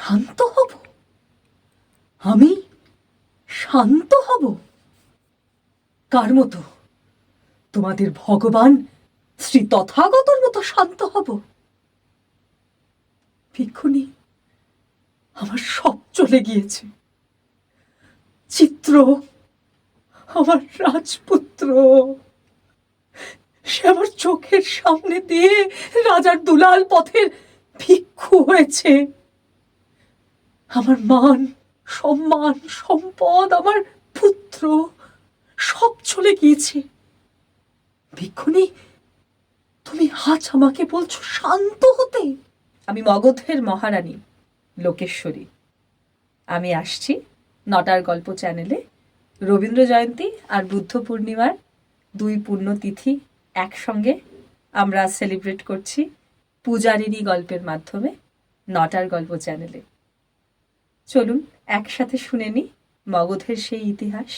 শান্ত হব? আমি শান্ত হব? কার মতো? তোমাদের ভগবান শ্রী তথাগতর মতো শান্ত হব? ভিক্ষুণী, আমার সব চলে গিয়েছে। চিত্র, আমার রাজপুত্র, সে আমার চোখের সামনে দিয়ে রাজার দুলাল পথের ভিক্ষু হয়েছে। আমার মান, সম্মান, সম্পদ, আমার পুত্র সব চলে গিয়েছে। ভিক্ষুণী, তুমি আজ আমাকে বলছো শান্ত হতে? আমি মগধের মহারানী লোকেশ্বরী। আমি আসছি নটার গল্প চ্যানেলে রবীন্দ্র জয়ন্তী আর বুদ্ধ পূর্ণিমার 2 পুণ্যতিথি একসঙ্গে আমরা সেলিব্রেট করছি পূজারিনী গল্পের মাধ্যমে নটার গল্প চ্যানেলে। চলুন একসাথে শুনে নিই মগধের সেই ইতিহাস।